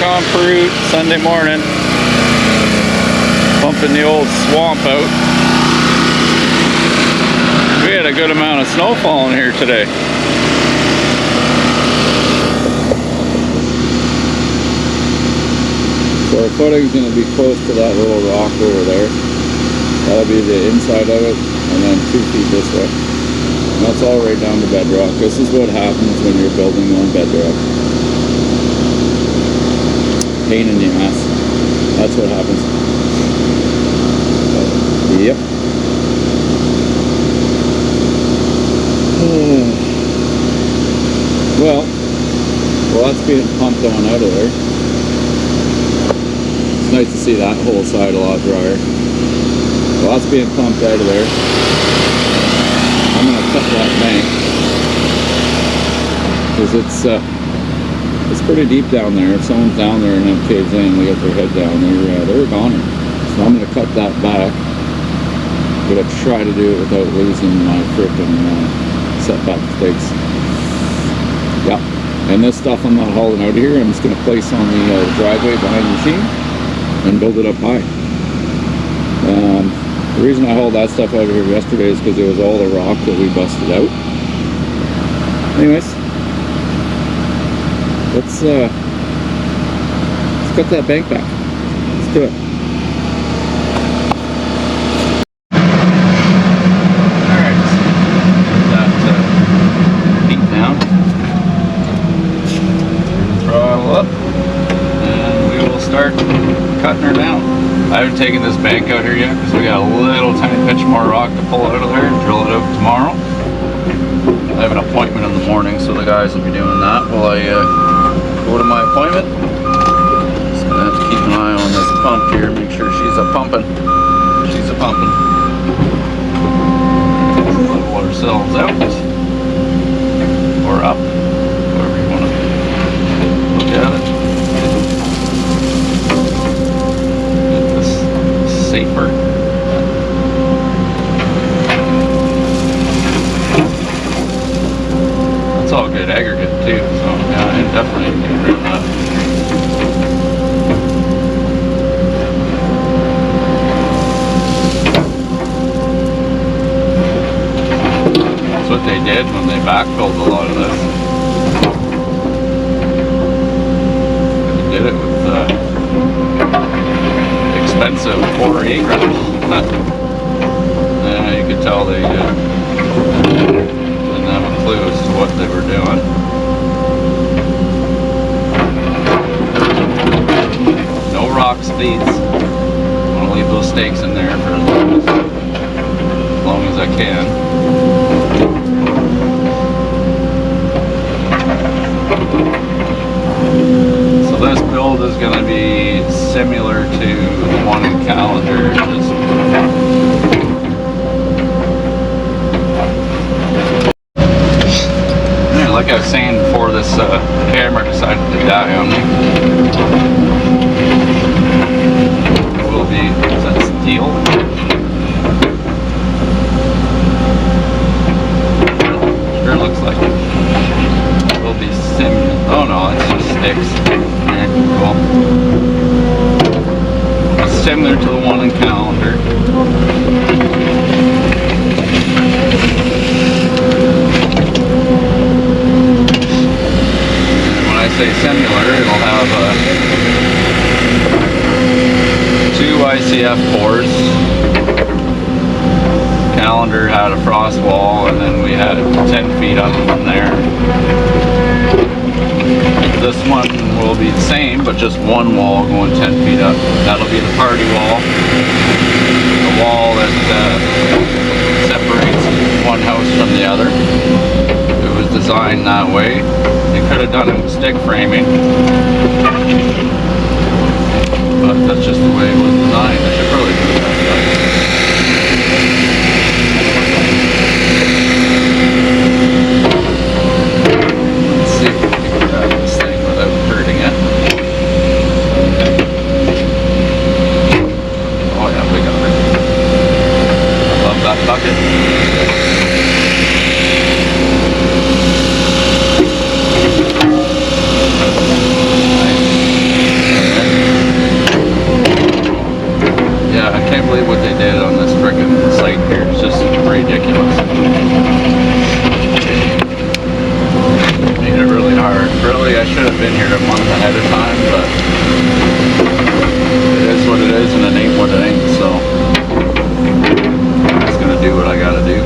on fruit Sunday morning. Pumping the old swamp out. We had a good amount of snow falling here today. So our footing's going to be close to that little rock over there. That'll be the inside of it, and then 2 feet this way. And that's all right down to bedrock. This is what happens when you're building on bedrock. Pain in the ass. That's what happens. Yep. Well, that's being pumped on out of there. It's nice to see that whole side a lot drier. Well, that's being pumped out of there. I'm going to cut that bank because it's pretty deep down there. If someone's down there and them caves in, they get their head down, they're a goner. So I'm going to cut that back. I'm going to try to do it without losing my frickin' setback stakes. Yeah, and this stuff I'm not hauling out of here. I'm just going to place on the driveway behind the machine and build it up high. The reason I hauled that stuff out of here yesterday is because it was all the rock that we busted out. Anyways, let's cut that bank back. Let's do it. Alright, got that feet down. Throttle up, and we will start cutting her down. I haven't taken this bank out here yet because we got a little tiny pinch more rock to pull out of there and drill it out tomorrow. I have an appointment in the morning, so the guys will be doing that while I go to my appointment. Just gonna have to keep an eye on this pump here, make sure she's a pumping. She's a pumping. Level ourselves out or up, however you want to look at it. Safer. That's all good aggregate too, so yeah, I definitely get rid of that. That's what they did when they backfilled a lot of this. They did it with expensive quarry ground. You could tell they didn't have a clue as to what they were doing. No rock speeds. I want to leave those stakes in there for as long as I can. So this build is going to be similar to the one in Calendar. Like I was saying before this camera decided to die on me, it will be, is that steel? Sure looks like it. It will be similar. Oh no, it's just sticks. Alright, cool. It's similar to the one in Calendar. Say similar, it'll have 2 ICF cores. Calendar had a frost wall, and then we had 10 feet up from there. This one will be the same, but just one wall going 10 feet up. That'll be the party wall. The wall that separates one house from the other. It was designed that way. They could have done it with stick framing, but that's just the way it was designed. They should probably do it that way. Let's see if we can grab this thing without hurting it. Oh yeah, we got it. I love that bucket. Nice. ridiculous. Made it really hard. Really, I should have been here a month ahead of time, but it is what it is, and it ain't what it ain't, so I'm just gonna do what I gotta do.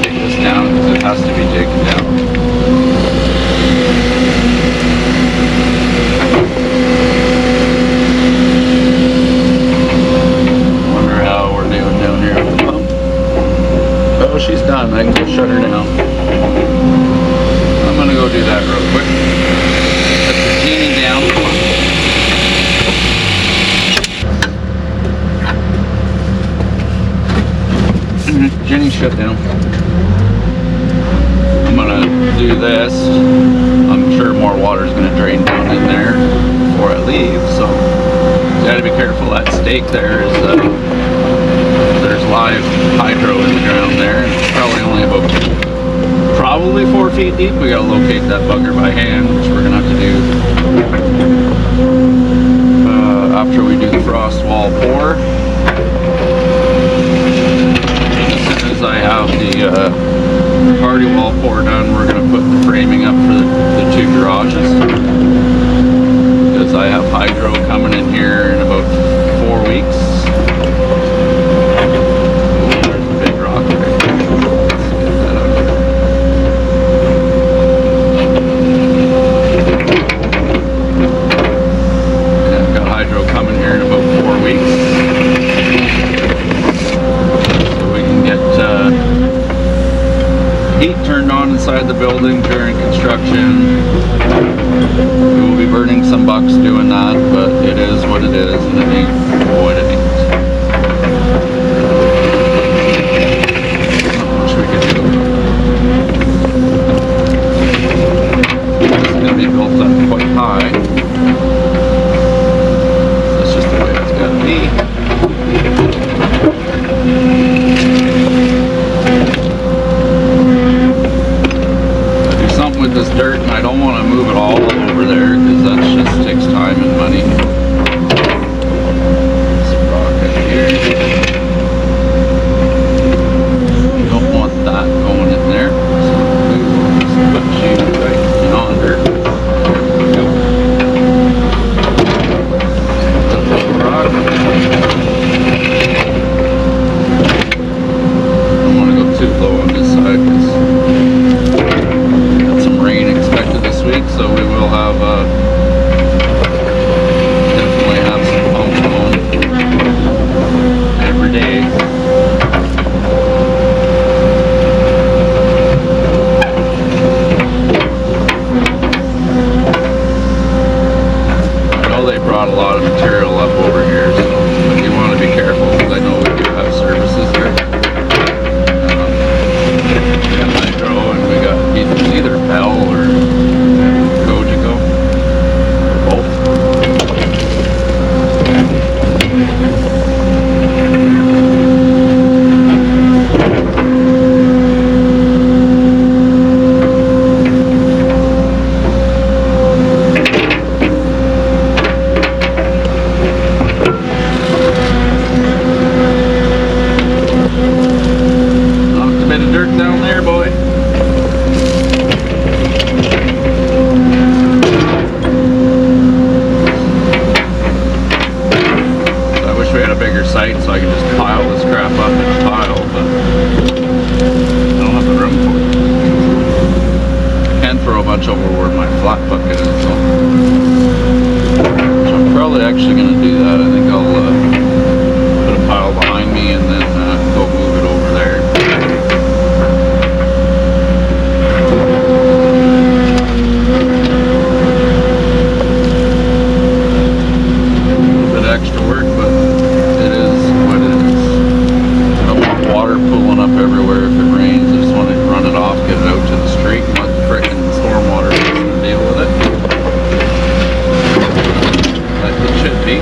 Take this down because it has to be taken down. Wonder how we're doing down here at the pump. Oh, she's done. I can go shut her down. I'm gonna go do that real quick. Set the genie down. Jenny shut down. I'm gonna do this. I'm sure more water is gonna drain down in there before I leave, so you gotta be careful. That stake there is there's live hydro in the ground there, and it's probably only about 4 feet deep. We gotta locate that bugger by hand, which we're gonna have to do after we do the frost wall pour. As I have the party wall pour done, we're going to put the framing up for the 2 garages, because I have hydro coming in here in about 4 weeks. Ooh, there's a big rock there. Let's get that out of there. Yeah, I've got hydro coming here in about 4 weeks. Heat turned on inside the building during construction. We will be burning some bucks doing that, but it is what it is, and it ain't what it ain't. Not much we can do. It's going to be built up quite high. That's just the way it's got to be. With this dirt, and I don't want to move it all over there because that just takes time and money. Some rock in here. Don't want that going in there, so we will just put you right yonder. There we go. Rock. I don't want to go too low on this side because rain expected this week, so we will have definitely have some pumps going every day. I know they brought a lot of material up over here, so but you want to be careful because I know we do have services there. We got hydro and we got either Bell or Cogeco, or both. Knocked a bit of dirt down there, boy. Site so I can just pile this crap up in a pile, but I don't have the room for it. I can throw a bunch over where my flat bucket is, so I'm probably actually going to do that. I think I'll put a pile behind me and then go move it over there. A little bit extra work, but pulling up everywhere if it rains. I just want to run it off, get it out to the street, and let the frickin' stormwater system deal with it. Like it should be.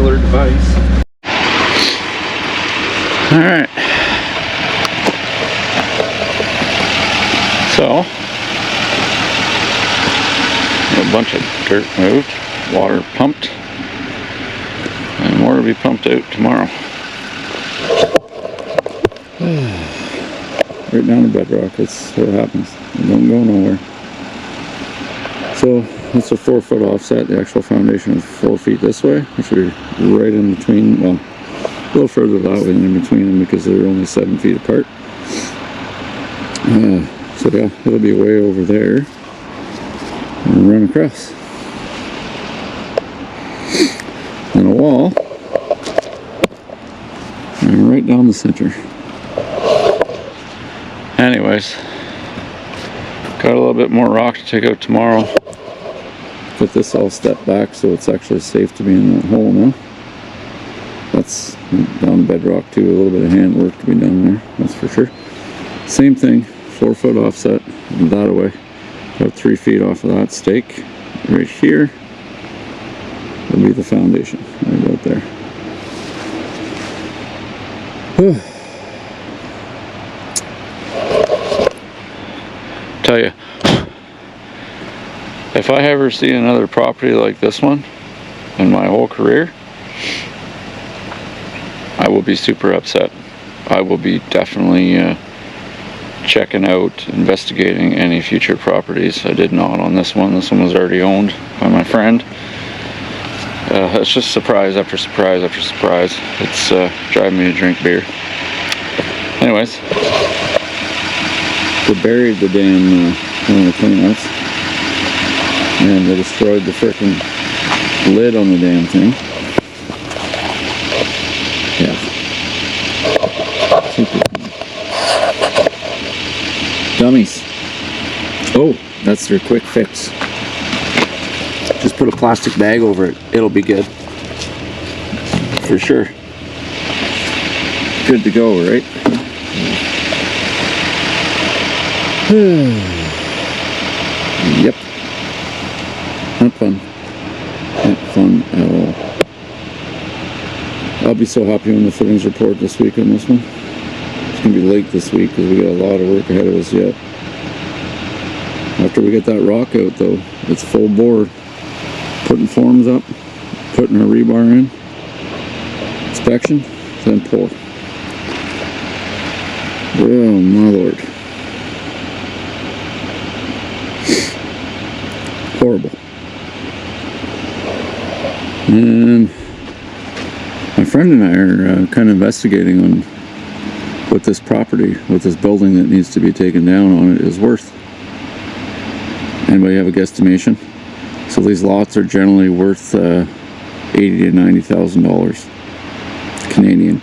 cellular device. Alright. So, a bunch of dirt moved, water pumped, and more to be pumped out tomorrow. Right down to bedrock, that's what happens. It don't go nowhere. So, that's a 4 foot offset. The actual foundation is 4 feet this way, which would be right in between, well, a little further that way than in between them because they're only 7 feet apart. So yeah, it'll be way over there and run across. And a wall and right down the center. Anyways, got a little bit more rock to take out tomorrow. Put this all stepped back so it's actually safe to be in that hole now. That's down the bedrock too, a little bit of hand work to be done there, that's for sure. Same thing, 4 foot offset, and that away. About 3 feet off of that stake. Right here will be the foundation, right about there. Tell you, if I ever see another property like this one in my whole career, I will be super upset. I will be definitely checking out, investigating any future properties. I did not on this one. This one was already owned by my friend. It's just surprise after surprise after surprise. It's driving me to drink beer. Anyways, they buried the damn one of the cleanouts, and they destroyed the frickin' lid on the damn thing. Yeah. Dummies. Oh, that's their quick fix. Just put a plastic bag over it. It'll be good. For sure. Good to go, right? Yep. Not fun. Not fun at all. I'll be so happy when the footings report this week on this one. It's going to be late this week because we got a lot of work ahead of us yet. After we get that rock out though, it's full bore. Putting forms up, putting our rebar in, inspection, then pour. Oh my lord. Horrible. And my friend and I are kind of investigating on what this property, what this building that needs to be taken down on it is worth. Anybody have a guesstimation? So these lots are generally worth $80,000 to $90,000 Canadian.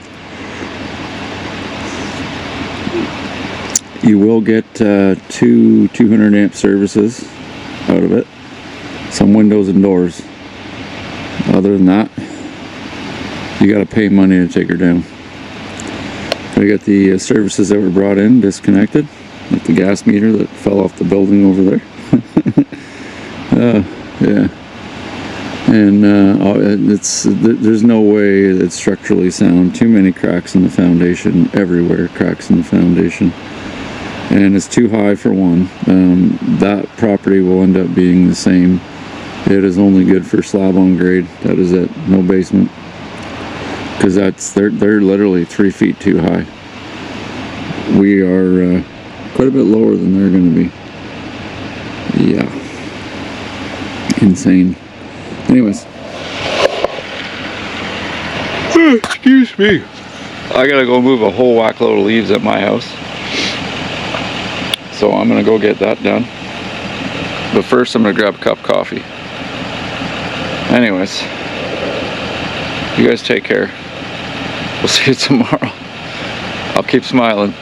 You will get two 200 amp services out of it, some windows and doors. Other than that, you got to pay money to take her down. We got the services that were brought in disconnected, like the gas meter that fell off the building over there. Yeah, and there's no way it's structurally sound. Too many cracks in the foundation, everywhere cracks in the foundation, and it's too high for one. That property will end up being the same. It is only good for slab on grade. That is it. No basement, because they're literally 3 feet too high. We are quite a bit lower than they're going to be. Yeah. Insane. Anyways. Excuse me. I gotta go move a whole whack load of leaves at my house. So I'm gonna go get that done. But first I'm gonna grab a cup of coffee. Anyways. You guys take care. We'll see you tomorrow. I'll keep smiling.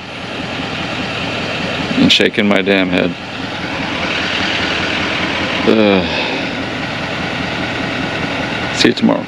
And shaking my damn head. See you tomorrow.